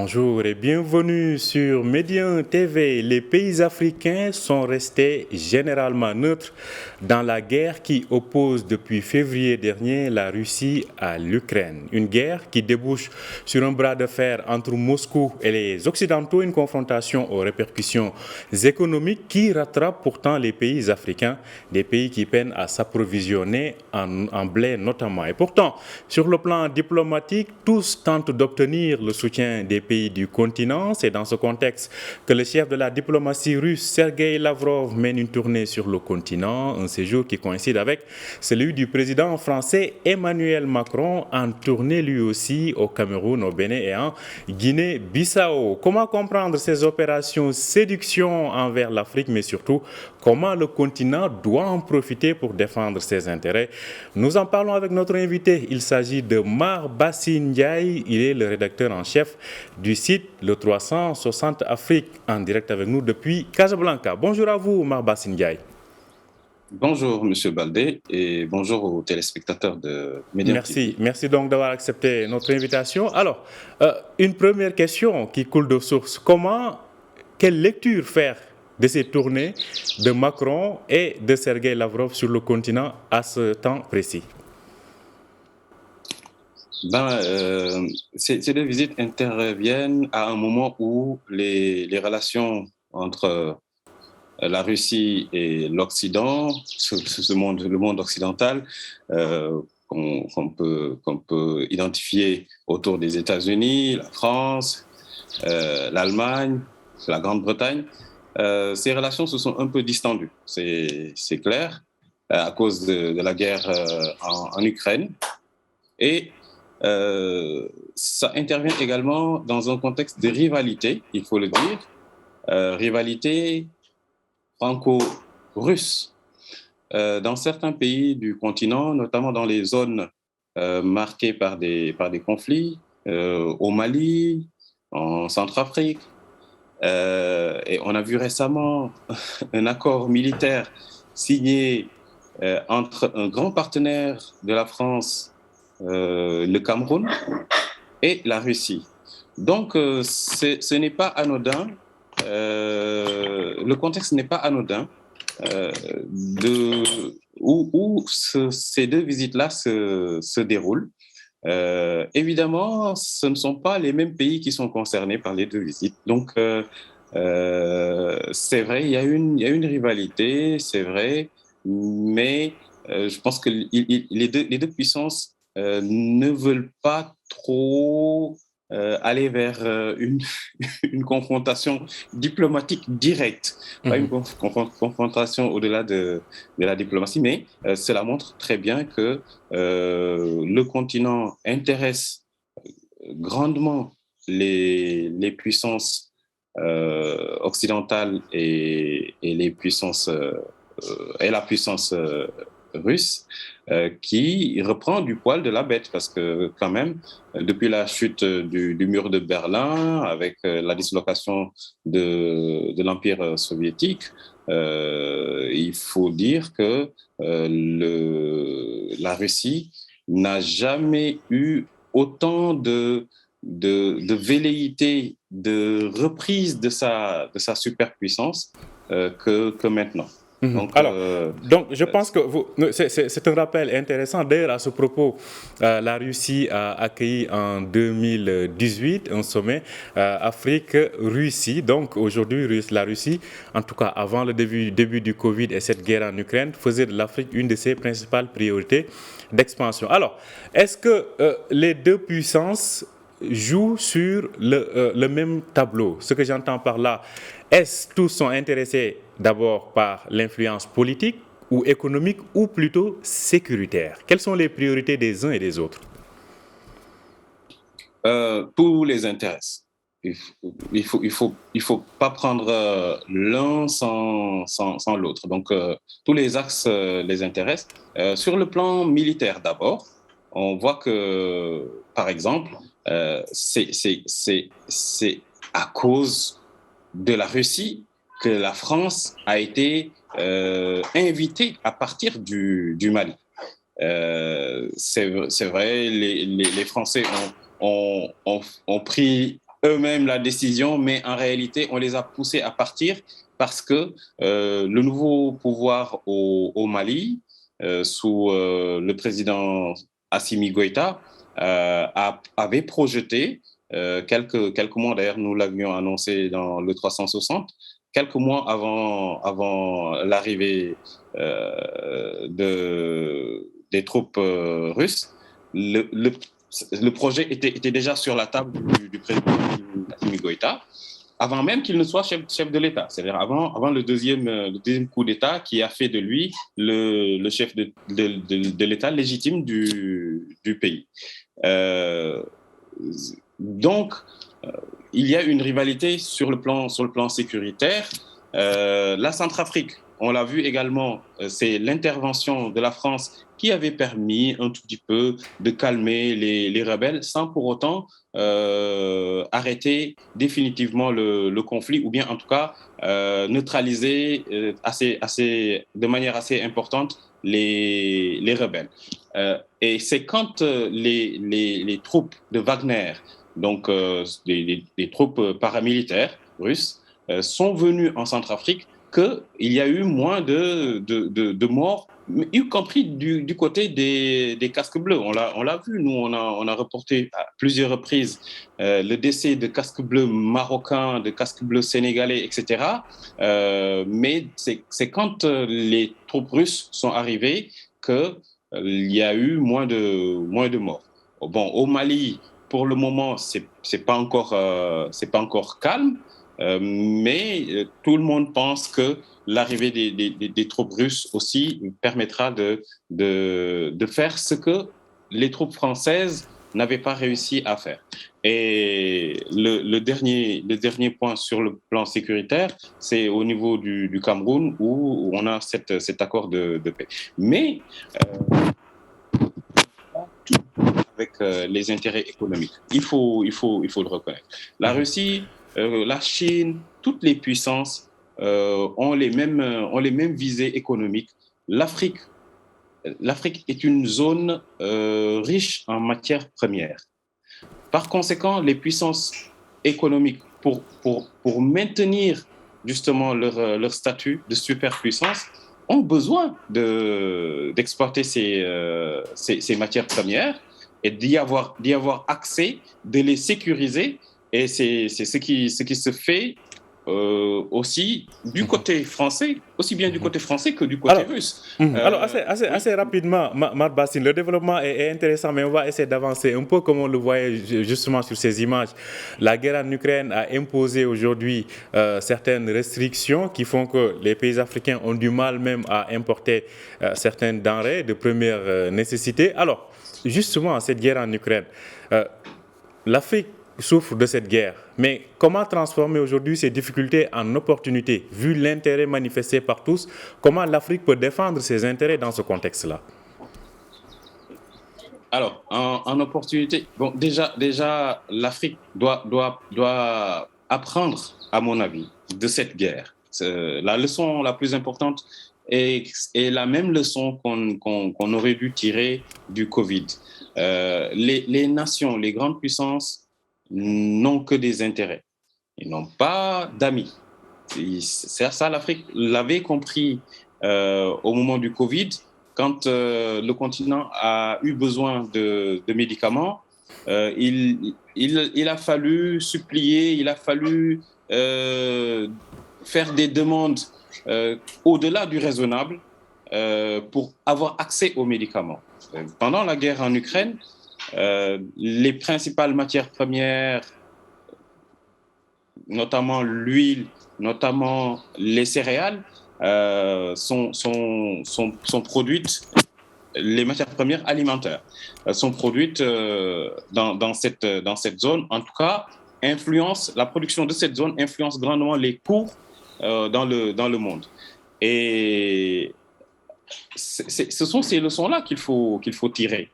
Bonjour et bienvenue sur Médien TV. Les pays africains sont restés généralement neutres dans la guerre qui oppose depuis février dernier la Russie à l'Ukraine. Une guerre qui débouche sur un bras de fer entre Moscou et les Occidentaux, une confrontation aux répercussions économiques qui rattrape pourtant les pays africains, des pays qui peinent à s'approvisionner en blé notamment. Et pourtant, sur le plan diplomatique, tous tentent d'obtenir le soutien des pays du continent. C'est dans ce contexte que le chef de la diplomatie russe, Sergueï Lavrov, mène une tournée sur le continent, un séjour qui coïncide avec celui du président français Emmanuel Macron, en tournée lui aussi au Cameroun, au Bénin et en Guinée-Bissau. Comment comprendre ces opérations séduction envers l'Afrique, mais surtout comment le continent doit en profiter pour défendre ses intérêts? Nous en parlons avec notre invité. Il s'agit de Mar Bassine Ndiaye. Il est le rédacteur en chef du site Le 360 Afrique, en direct avec nous depuis Casablanca. Bonjour à vous, Mar Bassine Ndiaye. Bonjour, Monsieur Baldé, et bonjour aux téléspectateurs de Médien TV. Merci donc d'avoir accepté notre invitation. Alors, une première question qui coule de source. Quelle lecture faire de ces tournées de Macron et de Sergueï Lavrov sur le continent à ce temps précis? Ces deux visites interviennent à un moment où les relations entre la Russie et l'Occident, le monde occidental, qu'on peut identifier autour des États-Unis, la France, l'Allemagne, la Grande-Bretagne, ces relations se sont un peu distendues, c'est clair, à cause de la guerre en Ukraine. Et ça intervient également dans un contexte de rivalité, il faut le dire, rivalité franco-russe. Dans certains pays du continent, notamment dans les zones marquées par des conflits, au Mali, en Centrafrique, et on a vu récemment un accord militaire signé entre un grand partenaire de la France, le Cameroun, et la Russie. Donc, ce n'est pas anodin, le contexte n'est pas anodin où ces deux visites-là se déroulent. Évidemment, ce ne sont pas les mêmes pays qui sont concernés par les deux visites. Donc, c'est vrai, il y a une rivalité, c'est vrai, mais je pense que les deux puissances ne veulent pas trop aller vers une confrontation diplomatique directe, pas une confrontation au-delà de la diplomatie, mais cela montre très bien que le continent intéresse grandement les puissances occidentales et les puissances et la puissance russe, qui reprend du poil de la bête, parce que quand même, depuis la chute du mur de Berlin, avec la dislocation de l'Empire soviétique, il faut dire que la Russie n'a jamais eu autant de velléité de reprise de sa superpuissance que maintenant. Donc, je pense que c'est un rappel intéressant. D'ailleurs, à ce propos, la Russie a accueilli en 2018 un sommet Afrique-Russie. Donc, aujourd'hui, la Russie, en tout cas avant le début du Covid et cette guerre en Ukraine, faisait de l'Afrique une de ses principales priorités d'expansion. Alors, est-ce que les deux puissances jouent sur le même tableau? Ce que j'entends par là, est-ce tous sont intéressés d'abord par l'influence politique ou économique ou plutôt sécuritaire? Quelles sont les priorités des uns et des autres? Tous les intéressent. Il faut pas prendre l'un sans l'autre. Donc, tous les axes les intéressent. Sur le plan militaire d'abord, on voit que, par exemple, c'est à cause de la Russie que la France a été invitée à partir du Mali. C'est vrai, les Français ont pris eux-mêmes la décision, mais en réalité, on les a poussés à partir parce que le nouveau pouvoir au Mali, sous le président Assimi Goïta, avait projeté, quelques mois, d'ailleurs, nous l'avions annoncé dans le 360, quelques mois avant l'arrivée des troupes russes, le projet était déjà sur la table du président Assimi Goïta, avant même qu'il ne soit chef de l'État, c'est-à-dire avant le deuxième coup d'État qui a fait de lui le chef de l'État légitime du pays. Donc, il y a une rivalité sur le plan sécuritaire. La Centrafrique, on l'a vu également, c'est l'intervention de la France qui avait permis un tout petit peu de calmer les rebelles sans pour autant arrêter définitivement le conflit ou bien en tout cas neutraliser de manière assez importante les rebelles. Et c'est quand les troupes de Wagner, donc des troupes paramilitaires russes, sont venues en Centrafrique qu'il y a eu moins de morts, y compris du côté des casques bleus. On l'a vu, nous, on a reporté à plusieurs reprises le décès de casques bleus marocains, de casques bleus sénégalais, etc. Mais c'est quand les troupes russes sont arrivées qu'il y a eu moins de morts. Bon, au Mali, pour le moment, c'est pas encore calme. Mais tout le monde pense que l'arrivée des troupes russes aussi permettra de faire ce que les troupes françaises n'avaient pas réussi à faire. Et le dernier point sur le plan sécuritaire, c'est au niveau du Cameroun où on a cet accord de paix. Mais avec les intérêts économiques, il faut le reconnaître. La Russie, la Chine, toutes les puissances ont les mêmes visées économiques. L'Afrique est une zone riche en matières premières. Par conséquent, les puissances économiques, pour maintenir justement leur statut de superpuissance, ont besoin d'exploiter ces matières premières et d'y avoir accès, de les sécuriser. Et c'est ce qui se fait aussi du côté français, aussi bien du côté français que du côté russe. Alors, assez rapidement, Marc Bassine, le développement est intéressant, mais on va essayer d'avancer un peu comme on le voyait justement sur ces images. La guerre en Ukraine a imposé aujourd'hui certaines restrictions qui font que les pays africains ont du mal même à importer certaines denrées de première nécessité. Alors, justement, cette guerre en Ukraine, l'Afrique souffre de cette guerre. Mais comment transformer aujourd'hui ces difficultés en opportunités, vu l'intérêt manifesté par tous? Comment l'Afrique peut défendre ses intérêts dans ce contexte-là? Alors, en opportunité, bon, déjà l'Afrique doit apprendre, à mon avis, de cette guerre. La leçon la plus importante est la même leçon qu'on aurait dû tirer du Covid. Les nations, les grandes puissances n'ont que des intérêts. Ils n'ont pas d'amis. Ça, l'Afrique l'avait compris au moment du Covid, quand le continent a eu besoin de médicaments. Il a fallu supplier, il a fallu faire des demandes au-delà du raisonnable pour avoir accès aux médicaments. Pendant la guerre en Ukraine, les principales matières premières, notamment l'huile, notamment les céréales, sont produites, les matières premières alimentaires sont produites dans cette zone. En tout cas, la production de cette zone influence grandement les cours dans le monde. Et ce sont ces leçons-là qu'il faut tirer.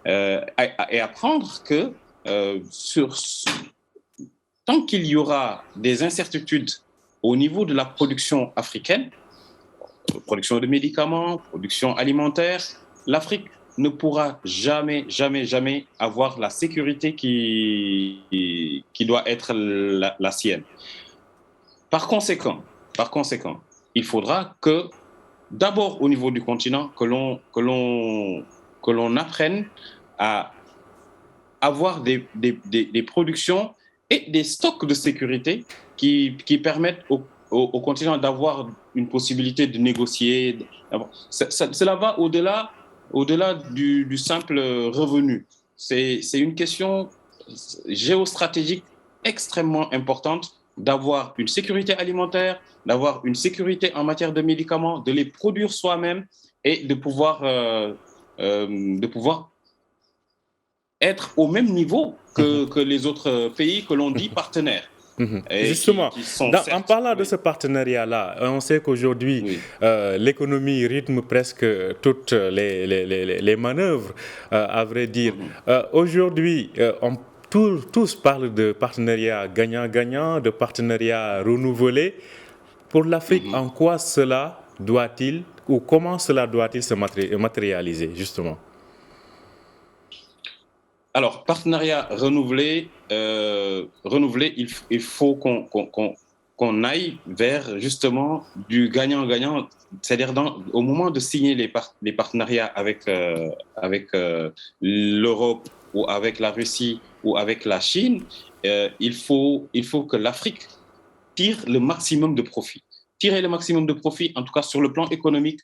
Et apprendre que tant qu'il y aura des incertitudes au niveau de la production africaine, production de médicaments, production alimentaire, l'Afrique ne pourra jamais, jamais, jamais avoir la sécurité qui doit être la sienne. Par conséquent, par conséquent, il faudra que, d'abord au niveau du continent, que l'on apprenne à avoir des productions et des stocks de sécurité qui permettent au continent d'avoir une possibilité de négocier. Cela va au-delà du simple revenu. C'est une question géostratégique extrêmement importante d'avoir une sécurité alimentaire, d'avoir une sécurité en matière de médicaments, de les produire soi-même et de pouvoir être au même niveau que les autres pays que l'on dit partenaires. Et Justement, qui sont en certes, parlant de oui, ce partenariat-là, on sait qu'aujourd'hui, oui. l'économie rythme presque toutes les manœuvres, à vrai dire. Mhm, Aujourd'hui, tous parlent de partenariat gagnant-gagnant, de partenariat renouvelé. Pour l'Afrique, mhm. en quoi cela doit-il ou comment cela doit-il se matérialiser, justement? Alors, partenariat renouvelé, il faut qu'on aille vers justement du gagnant-gagnant, c'est-à-dire au moment de signer les partenariats avec l'Europe ou avec la Russie ou avec la Chine, il faut que l'Afrique tire le maximum de profit. Tirer le maximum de profit, en tout cas sur le plan économique,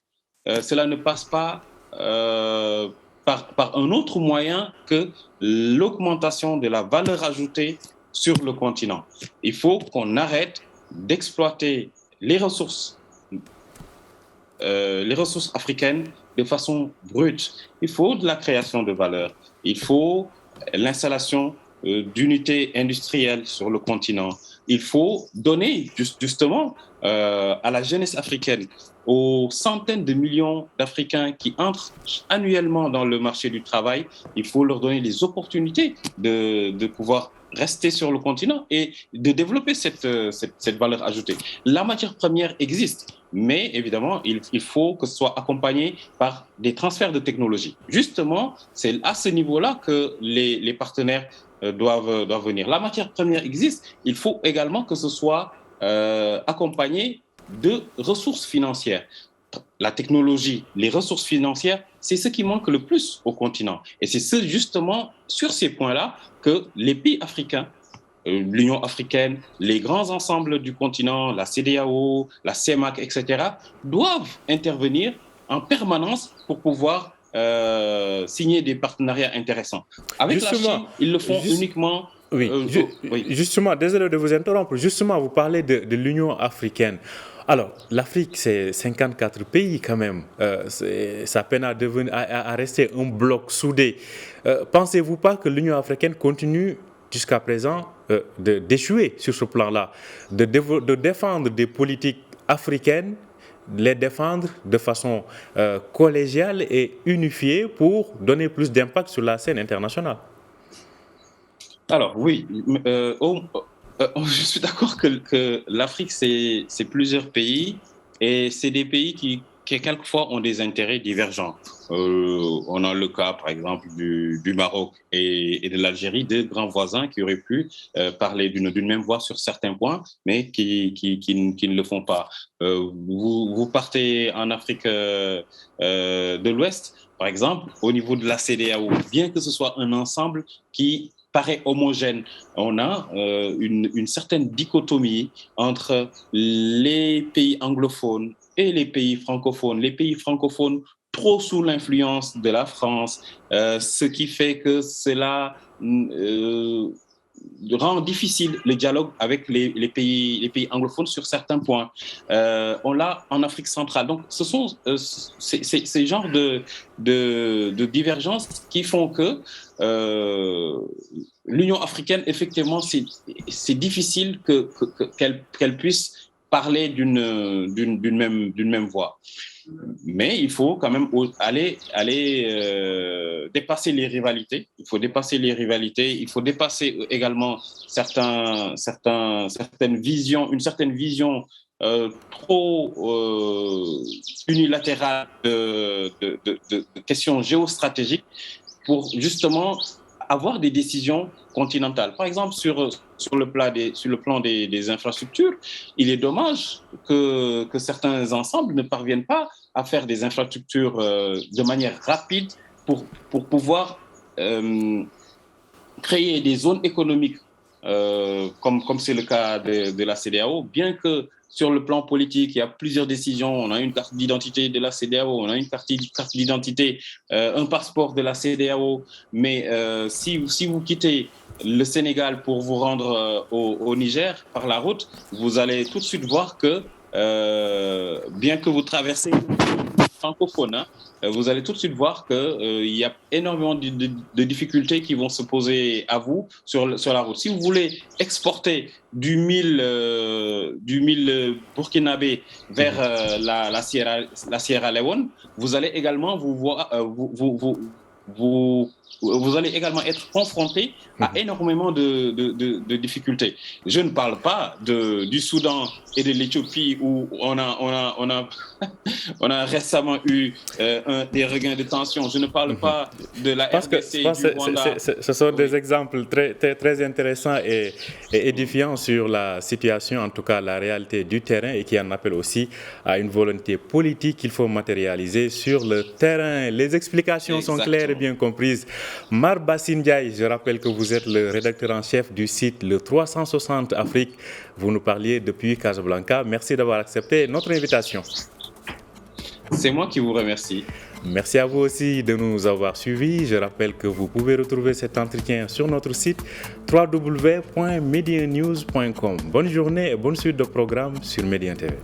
cela ne passe pas par un autre moyen que l'augmentation de la valeur ajoutée sur le continent. Il faut qu'on arrête d'exploiter les ressources africaines de façon brute. Il faut de la création de valeur. Il faut l'installation d'unités industrielles sur le continent. Il faut donner justement à la jeunesse africaine, aux centaines de millions d'Africains qui entrent annuellement dans le marché du travail, il faut leur donner les opportunités de pouvoir rester sur le continent et de développer cette valeur ajoutée. La matière première existe, mais évidemment, il faut que ce soit accompagné par des transferts de technologie. Justement, c'est à ce niveau-là que les partenaires doivent venir. La matière première existe, il faut également que ce soit accompagné de ressources financières. La technologie, les ressources financières, c'est ce qui manque le plus au continent. Et c'est justement sur ces points-là que les pays africains, l'Union africaine, les grands ensembles du continent, la CEDEAO, la CEMAC, etc., doivent intervenir en permanence pour pouvoir signer des partenariats intéressants. Avec la Justement, Chine, ils le font juste, uniquement. oui, Oui. justement, désolé de vous interrompre. Justement, vous parlez de l'Union africaine. Alors, l'Afrique, c'est 54 pays quand même. Ça peine à rester un bloc soudé. Pensez-vous pas que l'Union africaine continue jusqu'à présent d'échouer sur ce plan-là, de défendre des politiques africaines, les défendre de façon collégiale et unifiée pour donner plus d'impact sur la scène internationale? Alors, oui, je suis d'accord que l'Afrique, c'est plusieurs pays et c'est des pays qui, quelquefois, ont des intérêts divergents. On a le cas, par exemple, du Maroc et de l'Algérie, deux grands voisins qui auraient pu parler d'une même voix sur certains points, mais qui ne le font pas. Vous partez en Afrique de l'Ouest, par exemple, au niveau de la CEDEAO, bien que ce soit un ensemble qui paraît homogène. On a une certaine dichotomie entre les pays anglophones et les pays francophones. Les pays francophones trop sous l'influence de la France, ce qui fait que cela rend difficile le dialogue avec les pays anglophones sur certains points. On l'a en Afrique centrale. Donc, ce sont ces genres de divergences qui font que l'Union africaine, effectivement, c'est difficile qu'elle puisse parler d'une même voix. Mais il faut quand même aller dépasser les rivalités. Il faut dépasser les rivalités. Il faut dépasser également certaines visions, une certaine vision trop unilatérale de questions géostratégiques pour justement avoir des décisions continentales. Par exemple, sur le plan des infrastructures, il est dommage que certains ensembles ne parviennent pas à faire des infrastructures de manière rapide pour pouvoir créer des zones économiques, comme c'est le cas de la CEDEAO, bien que sur le plan politique, il y a plusieurs décisions. On a une carte d'identité de la CEDEAO, on a une carte d'identité, un passeport de la CEDEAO. Mais si vous quittez le Sénégal pour vous rendre au Niger par la route, vous allez tout de suite voir que, bien que vous traversez francophone, hein, vous allez tout de suite voir qu'il y a énormément de difficultés qui vont se poser à vous sur la route. Si vous voulez exporter du mil burkinabé vers la Sierra Leone, vous allez également vous allez également être confronté à énormément de difficultés. Je ne parle pas du Soudan et de l'Éthiopie où on a récemment eu des regains de tension. Je ne parle pas de la RDC du Rwanda. Ce sont des exemples très, très, très intéressants et édifiants sur la situation, en tout cas la réalité du terrain, et qui en appelle aussi à une volonté politique qu'il faut matérialiser sur le terrain. Les explications sont claires et bien comprises. Mar Bassine Ndiaye, je rappelle que vous êtes le rédacteur en chef du site Le 360 Afrique. Vous nous parliez depuis Casablanca. Merci d'avoir accepté notre invitation. C'est moi qui vous remercie. Merci à vous aussi de nous avoir suivis. Je rappelle que vous pouvez retrouver cet entretien sur notre site www.medianews.com. Bonne journée et bonne suite de programmes sur Médien TV.